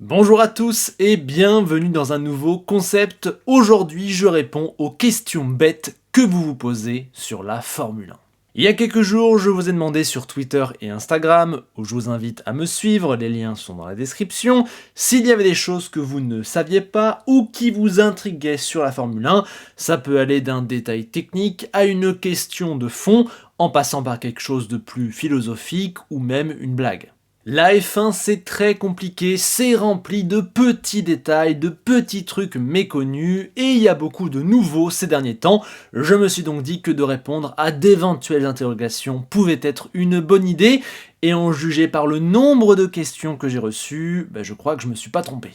Bonjour à tous et bienvenue dans un nouveau concept. Aujourd'hui, je réponds aux questions bêtes que vous vous posez sur la Formule 1. Il y a quelques jours, je vous ai demandé sur Twitter et Instagram, où je vous invite à me suivre, les liens sont dans la description, s'il y avait des choses que vous ne saviez pas ou qui vous intriguaient sur la Formule 1. Ça peut aller d'un détail technique à une question de fond, en passant par quelque chose de plus philosophique ou même une blague. La F1 c'est très compliqué, c'est rempli de petits détails, de petits trucs méconnus et il y a beaucoup de nouveaux ces derniers temps. Je me suis donc dit que de répondre à d'éventuelles interrogations pouvait être une bonne idée et en juger par le nombre de questions que j'ai reçues, je crois que je me suis pas trompé.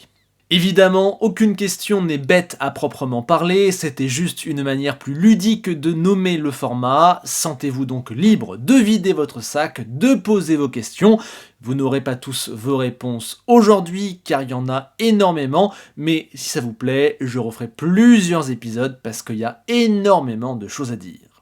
Évidemment, aucune question n'est bête à proprement parler, c'était juste une manière plus ludique de nommer le format. Sentez-vous donc libre de vider votre sac, de poser vos questions. Vous n'aurez pas tous vos réponses aujourd'hui car il y en a énormément, mais si ça vous plaît, je referai plusieurs épisodes parce qu'il y a énormément de choses à dire.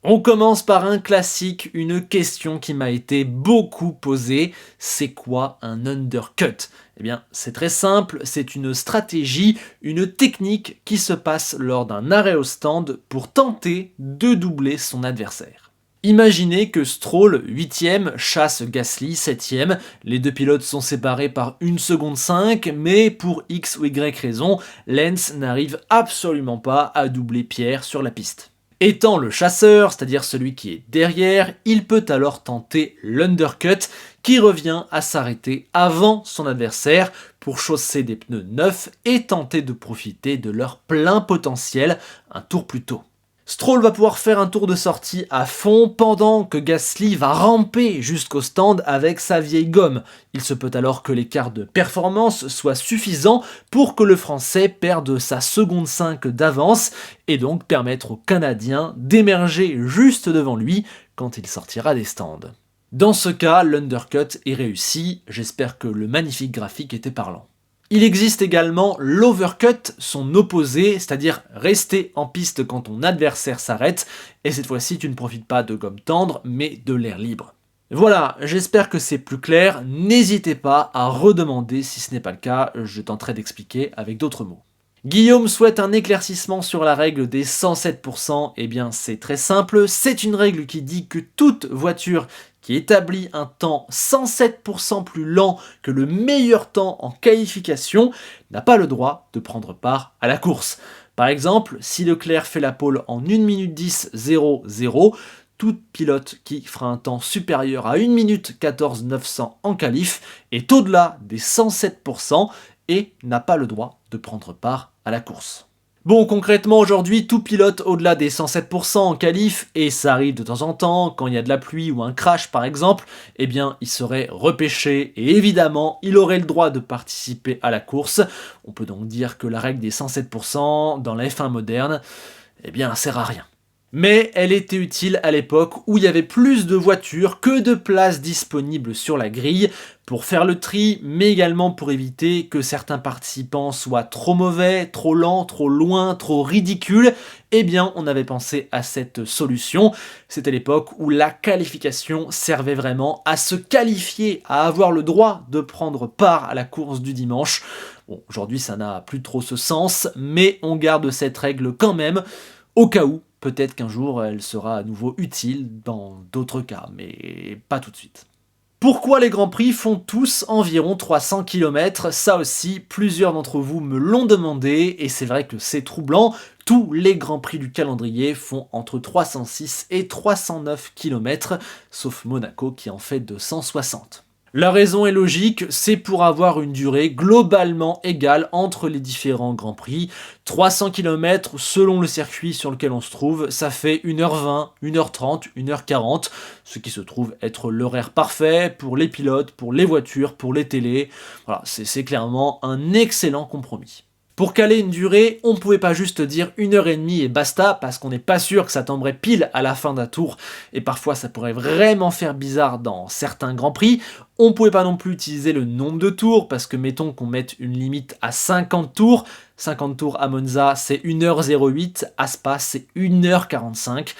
On commence par un classique, une question qui m'a été beaucoup posée. C'est quoi un undercut? Eh bien, c'est très simple, c'est une stratégie, une technique qui se passe lors d'un arrêt au stand pour tenter de doubler son adversaire. Imaginez que Stroll, 8ème, chasse Gasly, 7ème. Les deux pilotes sont séparés par 1 seconde 5, mais pour X ou Y raison, Lance n'arrive absolument pas à doubler Pierre sur la piste. Étant le chasseur, c'est-à-dire celui qui est derrière, il peut alors tenter l'undercut qui revient à s'arrêter avant son adversaire pour chausser des pneus neufs et tenter de profiter de leur plein potentiel un tour plus tôt. Stroll va pouvoir faire un tour de sortie à fond pendant que Gasly va ramper jusqu'au stand avec sa vieille gomme. Il se peut alors que l'écart de performance soit suffisant pour que le Français perde sa seconde 5 d'avance et donc permettre au Canadien d'émerger juste devant lui quand il sortira des stands. Dans ce cas, l'undercut est réussi, j'espère que le magnifique graphique était parlant. Il existe également l'overcut, son opposé, c'est-à-dire rester en piste quand ton adversaire s'arrête, et cette fois-ci tu ne profites pas de gomme tendre, mais de l'air libre. Voilà, j'espère que c'est plus clair, n'hésitez pas à redemander si ce n'est pas le cas, je tenterai d'expliquer avec d'autres mots. Guillaume souhaite un éclaircissement sur la règle des 107%, eh bien c'est très simple, c'est une règle qui dit que toute voiture qui établit un temps 107% plus lent que le meilleur temps en qualification n'a pas le droit de prendre part à la course. Par exemple, si Leclerc fait la pole en 1 minute 10 0 tout pilote qui fera un temps supérieur à 1 minute 14 900 en qualif est au-delà des 107% et n'a pas le droit de prendre part à la course. Bon, concrètement, aujourd'hui, tout pilote au-delà des 107% en qualif, et ça arrive de temps en temps, quand il y a de la pluie ou un crash par exemple, eh bien, il serait repêché, et évidemment, il aurait le droit de participer à la course. On peut donc dire que la règle des 107% dans la F1 moderne, eh bien, sert à rien. Mais elle était utile à l'époque où il y avait plus de voitures que de places disponibles sur la grille pour faire le tri, mais également pour éviter que certains participants soient trop mauvais, trop lents, trop loin, trop ridicules. Eh bien, on avait pensé à cette solution. C'était l'époque où la qualification servait vraiment à se qualifier, à avoir le droit de prendre part à la course du dimanche. Bon, aujourd'hui, ça n'a plus trop ce sens, mais on garde cette règle quand même, au cas où. Peut-être qu'un jour, elle sera à nouveau utile dans d'autres cas, mais pas tout de suite. Pourquoi les Grands Prix font tous environ 300 km? Ça aussi, plusieurs d'entre vous me l'ont demandé, et c'est vrai que c'est troublant. Tous les Grands Prix du calendrier font entre 306 et 309 km, sauf Monaco qui en fait 260. La raison est logique, c'est pour avoir une durée globalement égale entre les différents Grands Prix. 300 km selon le circuit sur lequel on se trouve, ça fait 1h20, 1h30, 1h40, ce qui se trouve être l'horaire parfait pour les pilotes, pour les voitures, pour les télés. Voilà, c'est clairement un excellent compromis. Pour caler une durée, on ne pouvait pas juste dire 1h30 et basta, parce qu'on n'est pas sûr que ça tomberait pile à la fin d'un tour, et parfois ça pourrait vraiment faire bizarre dans certains grands prix. On ne pouvait pas non plus utiliser le nombre de tours, parce que mettons qu'on mette une limite à 50 tours. 50 tours à Monza, c'est 1h08, à Spa, c'est 1h45.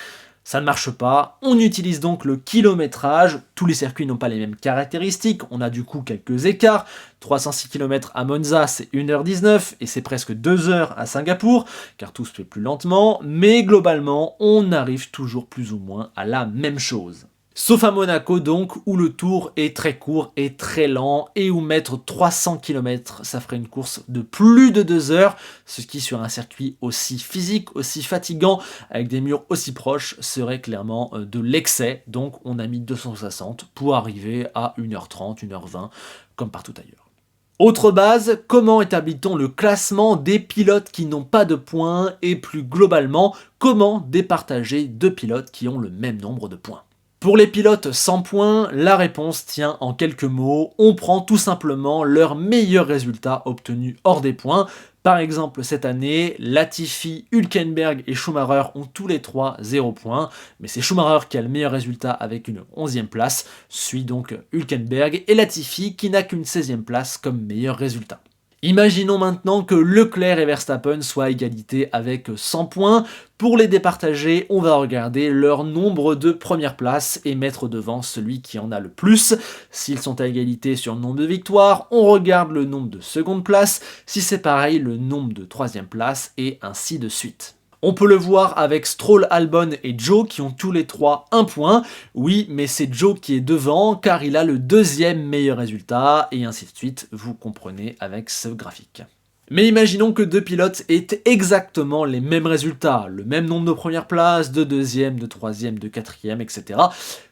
Ça ne marche pas, on utilise donc le kilométrage, tous les circuits n'ont pas les mêmes caractéristiques, on a du coup quelques écarts, 306 km à Monza c'est 1h19 et c'est presque 2 heures à Singapour, car tout se fait plus lentement, mais globalement on arrive toujours plus ou moins à la même chose. Sauf à Monaco donc, où le tour est très court et très lent, et où mettre 300 km, ça ferait une course de plus de 2 heures, ce qui sur un circuit aussi physique, aussi fatigant, avec des murs aussi proches, serait clairement de l'excès, donc on a mis 260 pour arriver à 1h30, 1h20, comme partout ailleurs. Autre base, comment établit-on le classement des pilotes qui n'ont pas de points, et plus globalement, comment départager deux pilotes qui ont le même nombre de points? Pour les pilotes sans points, la réponse tient en quelques mots, on prend tout simplement leurs meilleurs résultats obtenus hors des points. Par exemple, cette année, Latifi, Hülkenberg et Schumacher ont tous les trois 0 points, mais c'est Schumacher qui a le meilleur résultat avec une 11e place, suit donc Hülkenberg et Latifi qui n'a qu'une 16e place comme meilleur résultat. Imaginons maintenant que Leclerc et Verstappen soient à égalité avec 100 points. Pour les départager, on va regarder leur nombre de premières places et mettre devant celui qui en a le plus. S'ils sont à égalité sur le nombre de victoires, on regarde le nombre de secondes places. Si c'est pareil, le nombre de troisième places et ainsi de suite. On peut le voir avec Stroll, Albon et Zhou qui ont tous les trois un point. Oui, mais c'est Zhou qui est devant car il a le deuxième meilleur résultat et ainsi de suite, vous comprenez avec ce graphique. Mais imaginons que deux pilotes aient exactement les mêmes résultats, le même nombre de premières places, de deuxième, de troisième, de quatrième, etc.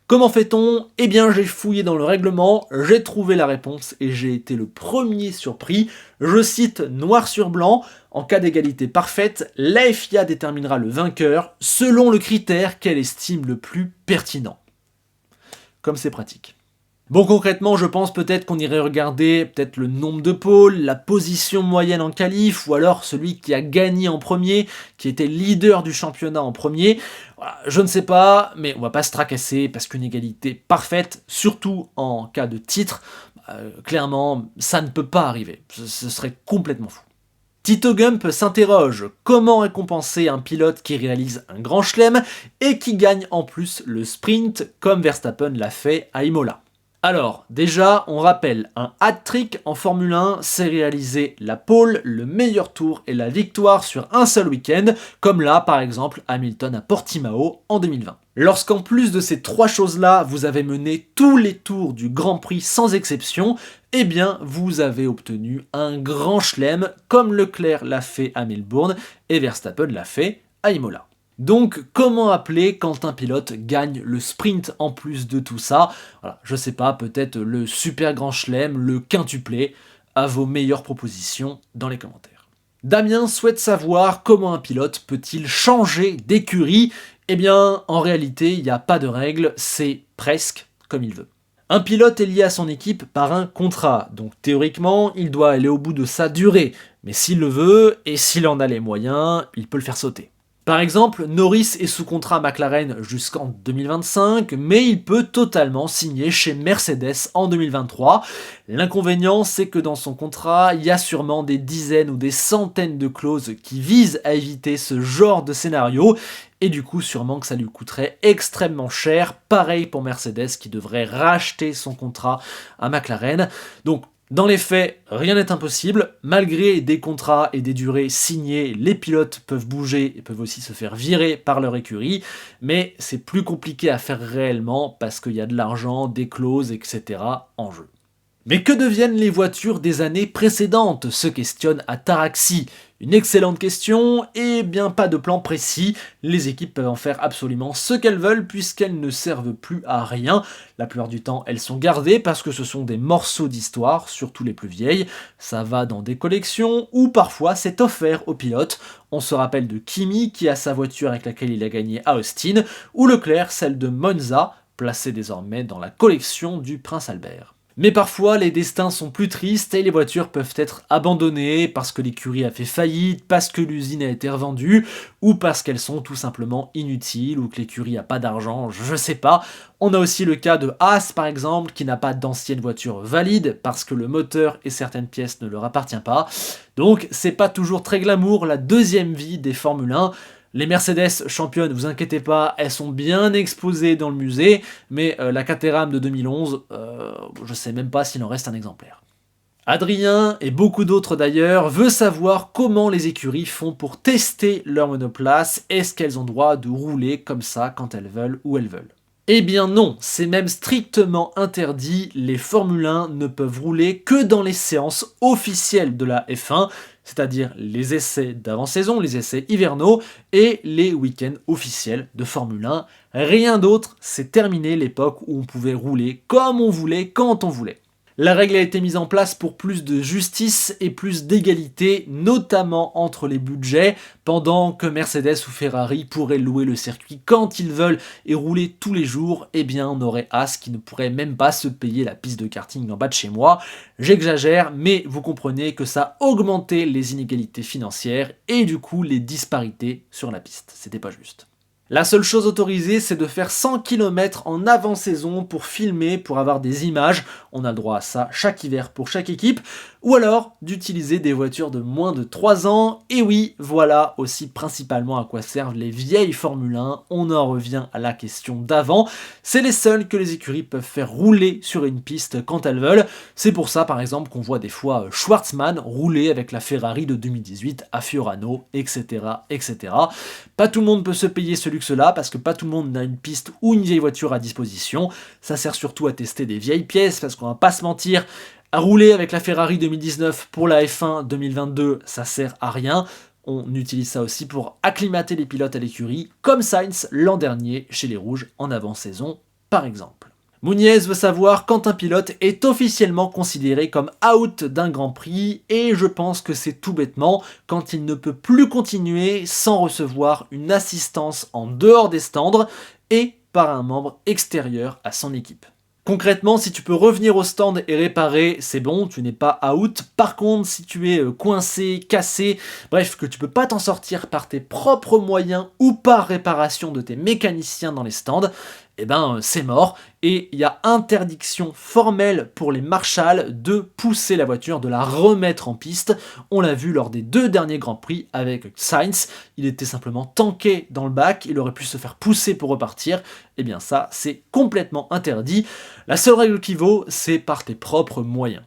Comment fait-on? Eh bien j'ai fouillé dans le règlement, j'ai trouvé la réponse et j'ai été le premier surpris. Je cite noir sur blanc, en cas d'égalité parfaite, la FIA déterminera le vainqueur selon le critère qu'elle estime le plus pertinent. Comme c'est pratique. Bon, concrètement, je pense peut-être qu'on irait regarder peut-être le nombre de pôles, la position moyenne en qualif, ou alors celui qui a gagné en premier, qui était leader du championnat en premier. Voilà, je ne sais pas, mais on va pas se tracasser parce qu'une égalité parfaite, surtout en cas de titre, clairement, ça ne peut pas arriver. Ce serait complètement fou. Tito Gump s'interroge, comment récompenser un pilote qui réalise un grand chelem et qui gagne en plus le sprint comme Verstappen l'a fait à Imola? Alors, déjà, on rappelle, un hat-trick en Formule 1, c'est réaliser la pole, le meilleur tour et la victoire sur un seul week-end, comme là, par exemple, Hamilton à Portimao en 2020. Lorsqu'en plus de ces trois choses-là, vous avez mené tous les tours du Grand Prix sans exception, eh bien, vous avez obtenu un grand chelem, comme Leclerc l'a fait à Melbourne et Verstappen l'a fait à Imola. Donc, comment appeler quand un pilote gagne le sprint en plus de tout ça? Voilà, je sais pas, peut-être le super grand chelem, le quintuplé, à vos meilleures propositions dans les commentaires. Damien souhaite savoir comment un pilote peut-il changer d'écurie? Eh bien, en réalité, il n'y a pas de règle, c'est presque comme il veut. Un pilote est lié à son équipe par un contrat, donc théoriquement, il doit aller au bout de sa durée, mais s'il le veut, et s'il en a les moyens, il peut le faire sauter. Par exemple, Norris est sous contrat à McLaren jusqu'en 2025, mais il peut totalement signer chez Mercedes en 2023. L'inconvénient, c'est que dans son contrat, il y a sûrement des dizaines ou des centaines de clauses qui visent à éviter ce genre de scénario, et du coup sûrement que ça lui coûterait extrêmement cher, pareil pour Mercedes qui devrait racheter son contrat à McLaren. Donc dans les faits, rien n'est impossible. Malgré des contrats et des durées signées, les pilotes peuvent bouger et peuvent aussi se faire virer par leur écurie, mais c'est plus compliqué à faire réellement parce qu'il y a de l'argent, des clauses, etc. en jeu. Mais que deviennent les voitures des années précédentes? Se questionne Ataraxi. Une excellente question, et bien pas de plan précis. Les équipes peuvent en faire absolument ce qu'elles veulent puisqu'elles ne servent plus à rien. La plupart du temps, elles sont gardées parce que ce sont des morceaux d'histoire, surtout les plus vieilles. Ça va dans des collections ou parfois c'est offert aux pilotes. On se rappelle de Kimi qui a sa voiture avec laquelle il a gagné à Austin, ou Leclerc, celle de Monza, placée désormais dans la collection du Prince Albert. Mais parfois, les destins sont plus tristes et les voitures peuvent être abandonnées parce que l'écurie a fait faillite, parce que l'usine a été revendue, ou parce qu'elles sont tout simplement inutiles, ou que l'écurie n'a pas d'argent, je sais pas. On a aussi le cas de Haas par exemple, qui n'a pas d'ancienne voiture valide parce que le moteur et certaines pièces ne leur appartiennent pas. Donc c'est pas toujours très glamour la deuxième vie des Formule 1. Les Mercedes championnes, vous inquiétez pas, elles sont bien exposées dans le musée, mais la Caterham de 2011, je sais même pas s'il en reste un exemplaire. Adrien, et beaucoup d'autres d'ailleurs, veut savoir comment les écuries font pour tester leur monoplace. Est-ce qu'elles ont droit de rouler comme ça quand elles veulent, où elles veulent? Eh bien non, c'est même strictement interdit, les Formule 1 ne peuvent rouler que dans les séances officielles de la F1, c'est-à-dire les essais d'avant-saison, les essais hivernaux et les week-ends officiels de Formule 1. Rien d'autre, c'est terminé l'époque où on pouvait rouler comme on voulait, quand on voulait. La règle a été mise en place pour plus de justice et plus d'égalité, notamment entre les budgets, pendant que Mercedes ou Ferrari pourraient louer le circuit quand ils veulent et rouler tous les jours, eh bien on aurait As qui ne pourrait même pas se payer la piste de karting en bas de chez moi. J'exagère, mais vous comprenez que ça augmentait les inégalités financières et du coup les disparités sur la piste. C'était pas juste. La seule chose autorisée, c'est de faire 100 km en avant-saison pour filmer, pour avoir des images. On a le droit à ça chaque hiver pour chaque équipe. Ou alors d'utiliser des voitures de moins de 3 ans. Et oui, voilà aussi principalement à quoi servent les vieilles Formule 1. On en revient à la question d'avant. C'est les seuls que les écuries peuvent faire rouler sur une piste quand elles veulent. C'est pour ça par exemple qu'on voit des fois Schwartzmann rouler avec la Ferrari de 2018 à Fiorano, etc. etc. Pas tout le monde peut se payer ce luxe-là parce que pas tout le monde n'a une piste ou une vieille voiture à disposition. Ça sert surtout à tester des vieilles pièces parce qu'on va pas se mentir, à rouler avec la Ferrari 2019 pour la F1 2022, ça sert à rien. On utilise ça aussi pour acclimater les pilotes à l'écurie, comme Sainz l'an dernier chez les Rouges en avant-saison par exemple. Mouniez veut savoir quand un pilote est officiellement considéré comme out d'un Grand Prix et je pense que c'est tout bêtement quand il ne peut plus continuer sans recevoir une assistance en dehors des stands et par un membre extérieur à son équipe. Concrètement, si tu peux revenir au stand et réparer, c'est bon, tu n'es pas out. Par contre, si tu es coincé, cassé, bref, que tu peux pas t'en sortir par tes propres moyens ou par réparation de tes mécaniciens dans les stands, eh ben c'est mort. Et il y a interdiction formelle pour les marshals de pousser la voiture, de la remettre en piste. On l'a vu lors des 2 derniers Grands Prix avec Sainz. Il était simplement tanké dans le bac, il aurait pu se faire pousser pour repartir. Eh bien ça, c'est complètement interdit. La seule règle qui vaut, c'est par tes propres moyens.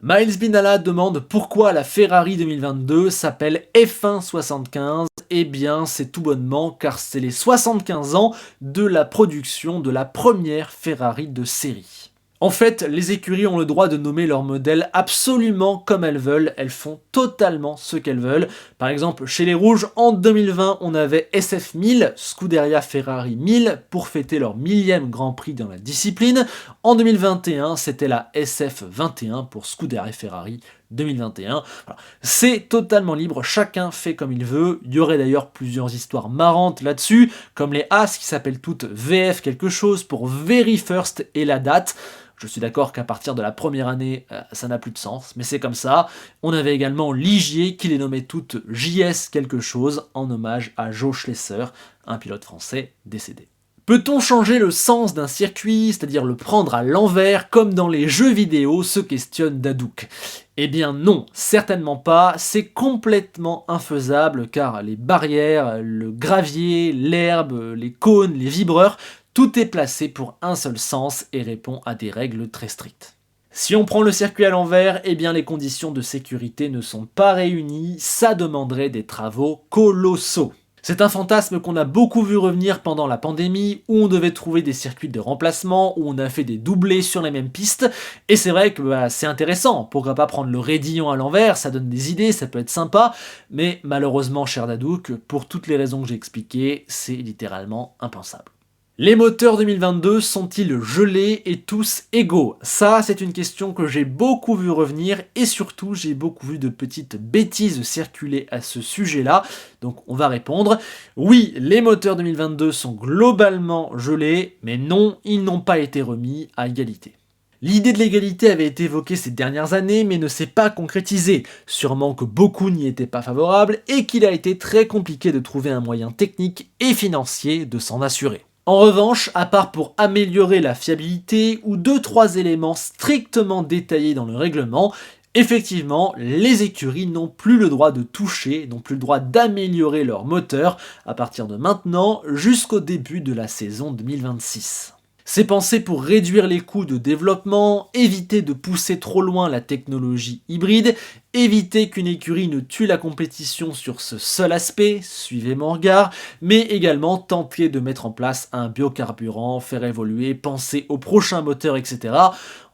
Miles Binala demande pourquoi la Ferrari 2022 s'appelle F1 75. Eh bien, c'est tout bonnement car c'est les 75 ans de la production de la première Ferrari de série. En fait, les écuries ont le droit de nommer leur modèle absolument comme elles veulent, elles font totalement ce qu'elles veulent. Par exemple, chez les Rouges, en 2020, on avait SF 1000, Scuderia Ferrari 1000, pour fêter leur 1000e Grand Prix dans la discipline. En 2021, c'était la SF 21 pour Scuderia Ferrari 2021. Voilà. C'est totalement libre, chacun fait comme il veut. Il y aurait d'ailleurs plusieurs histoires marrantes là-dessus, comme les As qui s'appellent toutes VF quelque chose pour Very First et la date. Je suis d'accord qu'à partir de la première année, ça n'a plus de sens, mais c'est comme ça. On avait également Ligier qui les nommait toutes JS quelque chose en hommage à Joe Schlesser, un pilote français décédé. Peut-on changer le sens d'un circuit, c'est-à-dire le prendre à l'envers, comme dans les jeux vidéo, se questionne Dadouk. Eh bien non, certainement pas, c'est complètement infaisable car les barrières, le gravier, l'herbe, les cônes, les vibreurs, tout est placé pour un seul sens et répond à des règles très strictes. Si on prend le circuit à l'envers, eh bien les conditions de sécurité ne sont pas réunies, ça demanderait des travaux colossaux. C'est un fantasme qu'on a beaucoup vu revenir pendant la pandémie, où on devait trouver des circuits de remplacement, où on a fait des doublés sur les mêmes pistes, et c'est vrai que c'est intéressant, pourquoi pas prendre le raidillon à l'envers, ça donne des idées, ça peut être sympa, mais malheureusement, cher Dadouk, pour toutes les raisons que j'ai expliquées, c'est littéralement impensable. Les moteurs 2022 sont-ils gelés et tous égaux? Ça, c'est une question que j'ai beaucoup vu revenir et surtout, j'ai beaucoup vu de petites bêtises circuler à ce sujet-là. Donc, on va répondre. Oui, les moteurs 2022 sont globalement gelés, mais non, ils n'ont pas été remis à égalité. L'idée de l'égalité avait été évoquée ces dernières années, mais ne s'est pas concrétisée. Sûrement que beaucoup n'y étaient pas favorables et qu'il a été très compliqué de trouver un moyen technique et financier de s'en assurer. En revanche, à part pour améliorer la fiabilité ou 2-3 éléments strictement détaillés dans le règlement, Effectivement, les écuries n'ont plus le droit de toucher, n'ont plus le droit d'améliorer leur moteur à partir de maintenant jusqu'au début de la saison 2026. C'est pensé pour réduire les coûts de développement, éviter de pousser trop loin la technologie hybride, éviter qu'une écurie ne tue la compétition sur ce seul aspect, suivez mon regard, mais également tenter de mettre en place un biocarburant, faire évoluer, penser au prochain moteur, etc.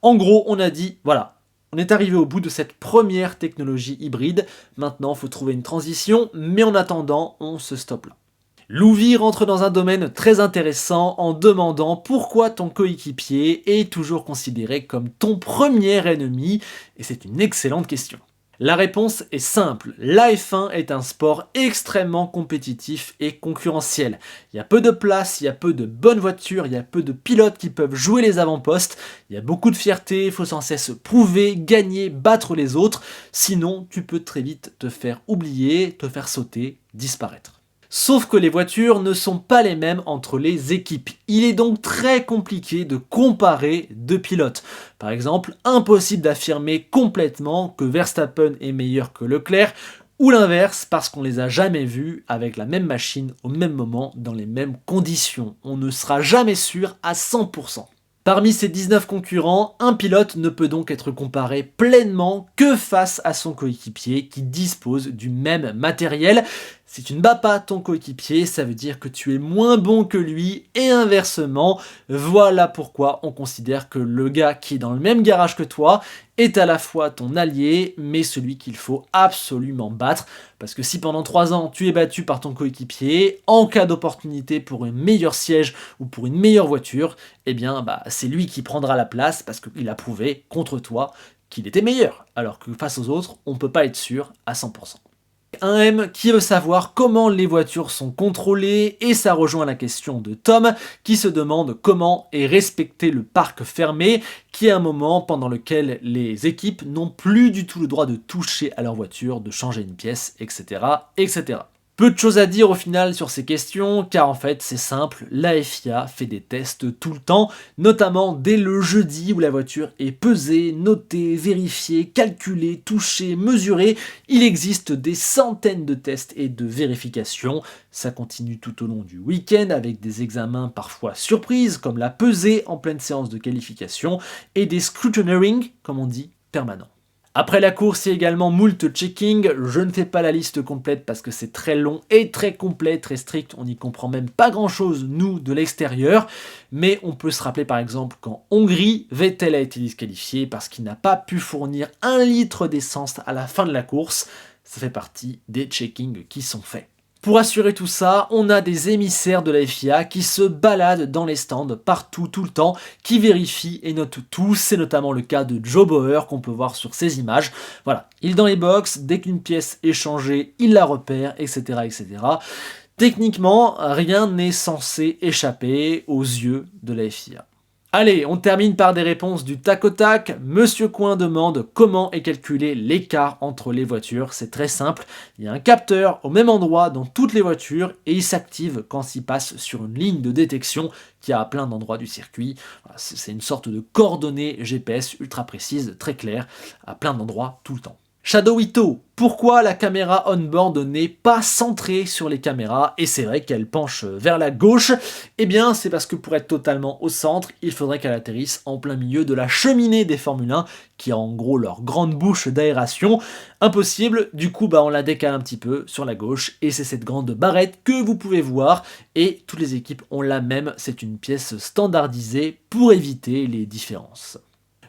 En gros, on a dit, voilà, on est arrivé au bout de cette première technologie hybride, maintenant il faut trouver une transition, mais en attendant, on se stoppe là. Louvi rentre dans un domaine très intéressant en demandant pourquoi ton coéquipier est toujours considéré comme ton premier ennemi, et c'est une excellente question. La réponse est simple, la F1 est un sport extrêmement compétitif et concurrentiel. Il y a peu de place, il y a peu de bonnes voitures, il y a peu de pilotes qui peuvent jouer les avant-postes, il y a beaucoup de fierté, il faut sans cesse prouver, gagner, battre les autres, sinon tu peux très vite te faire oublier, te faire sauter, disparaître. Sauf que les voitures ne sont pas les mêmes entre les équipes. Il est donc très compliqué de comparer deux pilotes. Par exemple, impossible d'affirmer complètement que Verstappen est meilleur que Leclerc, ou l'inverse parce qu'on les a jamais vus avec la même machine au même moment dans les mêmes conditions. On ne sera jamais sûr à 100%. Parmi ces 19 concurrents, un pilote ne peut donc être comparé pleinement que face à son coéquipier qui dispose du même matériel. Si tu ne bats pas ton coéquipier, ça veut dire que tu es moins bon que lui et inversement. Voilà pourquoi on considère que le gars qui est dans le même garage que toi est à la fois ton allié, mais celui qu'il faut absolument battre. Parce que si pendant 3 ans tu es battu par ton coéquipier, en cas d'opportunité pour un meilleur siège ou pour une meilleure voiture, eh bien c'est lui qui prendra la place parce qu'il a prouvé contre toi qu'il était meilleur. Alors que face aux autres, on ne peut pas être sûr à 100%. Un M qui veut savoir comment les voitures sont contrôlées et ça rejoint la question de Tom qui se demande comment est respecté le parc fermé qui est un moment pendant lequel les équipes n'ont plus du tout le droit de toucher à leur voiture, de changer une pièce, etc. etc. Peu de choses à dire au final sur ces questions, car en fait c'est simple, la FIA fait des tests tout le temps, notamment dès le jeudi où la voiture est pesée, notée, vérifiée, calculée, touchée, mesurée. Il existe des centaines de tests et de vérifications. Ça continue tout au long du week-end avec des examens parfois surprises, comme la pesée en pleine séance de qualification, et des scrutineering, comme on dit, permanents. Après la course, il y a également moult checking. Je ne fais pas la liste complète parce que c'est très long et très complet, très strict. On n'y comprend même pas grand-chose, nous, de l'extérieur. Mais on peut se rappeler par exemple qu'en Hongrie, Vettel a été disqualifié parce qu'il n'a pas pu fournir 1 litre d'essence à la fin de la course. Ça fait partie des checkings qui sont faits. Pour assurer tout ça, on a des émissaires de la FIA qui se baladent dans les stands partout, tout le temps, qui vérifient et notent tout. C'est notamment le cas de Joe Bauer qu'on peut voir sur ces images. Voilà, il est dans les box, dès qu'une pièce est changée, il la repère, etc. etc. Techniquement, rien n'est censé échapper aux yeux de la FIA. Allez, on termine par des réponses du tac au tac. Monsieur Coin demande comment est calculé l'écart entre les voitures. C'est très simple, il y a un capteur au même endroit dans toutes les voitures et il s'active quand il passe sur une ligne de détection qui a à plein d'endroits du circuit. C'est une sorte de coordonnée GPS ultra précise, très claire, à plein d'endroits tout le temps. Shadow Ito, pourquoi la caméra on-board n'est pas centrée sur les caméras et c'est vrai qu'elle penche vers la gauche? Eh bien c'est parce que pour être totalement au centre, il faudrait qu'elle atterrisse en plein milieu de la cheminée des Formule 1 qui a en gros leur grande bouche d'aération. Impossible, du coup on la décale un petit peu sur la gauche et c'est cette grande barrette que vous pouvez voir et toutes les équipes ont la même, c'est une pièce standardisée pour éviter les différences.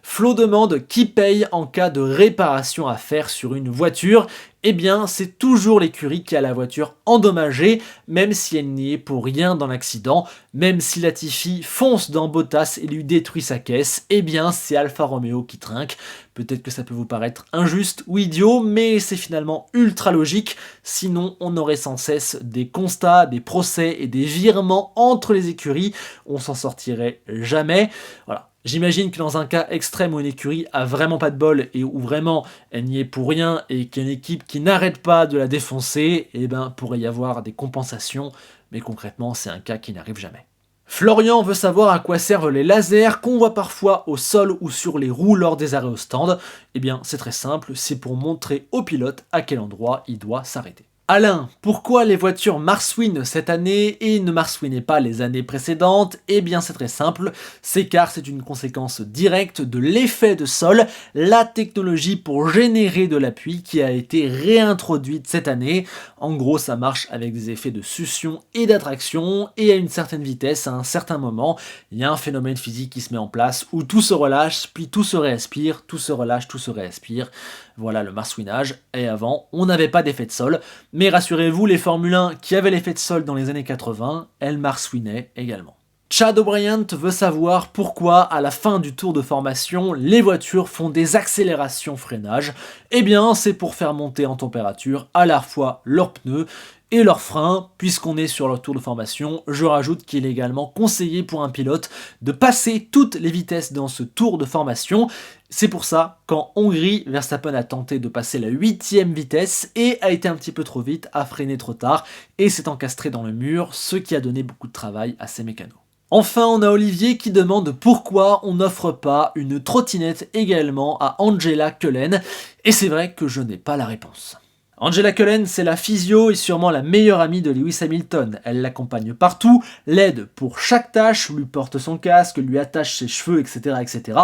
Flo demande qui paye en cas de réparation à faire sur une voiture. Eh bien, c'est toujours l'écurie qui a la voiture endommagée, même si elle n'y est pour rien dans l'accident. Même si Latifi fonce dans Bottas et lui détruit sa caisse, eh bien, c'est Alfa Romeo qui trinque. Peut-être que ça peut vous paraître injuste ou idiot, mais c'est finalement ultra logique. Sinon, on aurait sans cesse des constats, des procès et des virements entre les écuries. On s'en sortirait jamais. Voilà. J'imagine que dans un cas extrême où une écurie a vraiment pas de bol et où vraiment elle n'y est pour rien et qu'il y a une équipe qui n'arrête pas de la défoncer, eh ben pourrait y avoir des compensations, mais concrètement c'est un cas qui n'arrive jamais. Florian veut savoir à quoi servent les lasers qu'on voit parfois au sol ou sur les roues lors des arrêts au stand. Eh bien, c'est très simple, c'est pour montrer au pilote à quel endroit il doit s'arrêter. Alain, pourquoi les voitures marsouinent cette année et ne marsouinaient pas les années précédentes? Eh bien c'est très simple, c'est car c'est une conséquence directe de l'effet de sol, la technologie pour générer de l'appui qui a été réintroduite cette année. En gros ça marche avec des effets de succion et d'attraction et à une certaine vitesse, à un certain moment, il y a un phénomène physique qui se met en place où tout se relâche, puis tout se réaspire, tout se relâche, tout se réaspire. Voilà le marsouinage, et avant on n'avait pas d'effet de sol. Mais rassurez-vous, les Formule 1 qui avaient l'effet de sol dans les années 80, elles marsouinaient également. Chad O'Brien veut savoir pourquoi, à la fin du tour de formation, les voitures font des accélérations freinage. Eh bien, c'est pour faire monter en température à la fois leurs pneus et leurs freins, puisqu'on est sur leur tour de formation. Je rajoute qu'il est également conseillé pour un pilote de passer toutes les vitesses dans ce tour de formation. C'est pour ça qu'en Hongrie, Verstappen a tenté de passer la 8e vitesse et a été un petit peu trop vite, a freiné trop tard et s'est encastré dans le mur, ce qui a donné beaucoup de travail à ses mécanos. Enfin, on a Olivier qui demande pourquoi on n'offre pas une trottinette également à Angela Cullen, et c'est vrai que je n'ai pas la réponse. Angela Cullen, c'est la physio et sûrement la meilleure amie de Lewis Hamilton. Elle l'accompagne partout, l'aide pour chaque tâche, lui porte son casque, lui attache ses cheveux, etc., etc.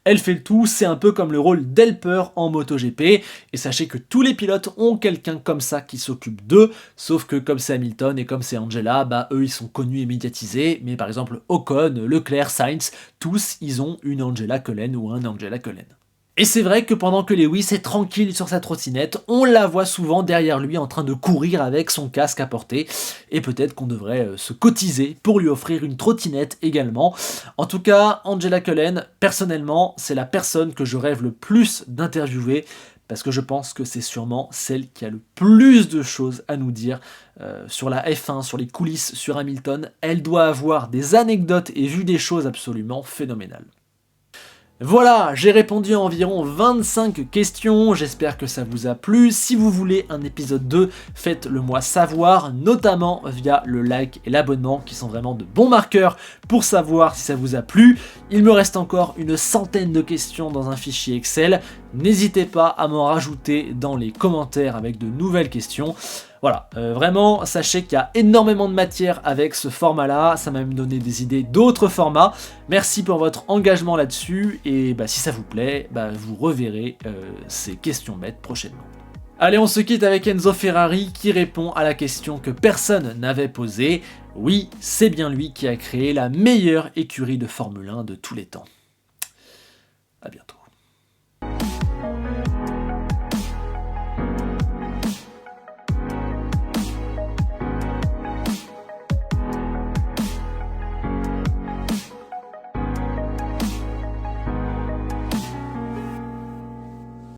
Elle fait le tout, c'est un peu comme le rôle d'helper en MotoGP. Et sachez que tous les pilotes ont quelqu'un comme ça qui s'occupe d'eux, sauf que comme c'est Hamilton et comme c'est Angela, eux ils sont connus et médiatisés. Mais par exemple Ocon, Leclerc, Sainz, tous ils ont une Angela Cullen ou un Angela Cullen. Et c'est vrai que pendant que Lewis est tranquille sur sa trottinette, on la voit souvent derrière lui en train de courir avec son casque à portée. Et peut-être qu'on devrait se cotiser pour lui offrir une trottinette également. En tout cas, Angela Cullen, personnellement, c'est la personne que je rêve le plus d'interviewer. Parce que je pense que c'est sûrement celle qui a le plus de choses à nous dire sur la F1, sur les coulisses, sur Hamilton. Elle doit avoir des anecdotes et vu des choses absolument phénoménales. Voilà, j'ai répondu à environ 25 questions, j'espère que ça vous a plu. Si vous voulez un épisode 2, faites-le moi savoir, notamment via le like et l'abonnement qui sont vraiment de bons marqueurs pour savoir si ça vous a plu. Il me reste encore une centaine de questions dans un fichier Excel, n'hésitez pas à m'en rajouter dans les commentaires avec de nouvelles questions. Voilà, vraiment, sachez qu'il y a énormément de matière avec ce format-là, ça m'a même donné des idées d'autres formats. Merci pour votre engagement là-dessus, et si ça vous plaît, vous reverrez ces questions bêtes prochainement. Allez, on se quitte avec Enzo Ferrari qui répond à la question que personne n'avait posée. Oui, c'est bien lui qui a créé la meilleure écurie de Formule 1 de tous les temps. À bientôt.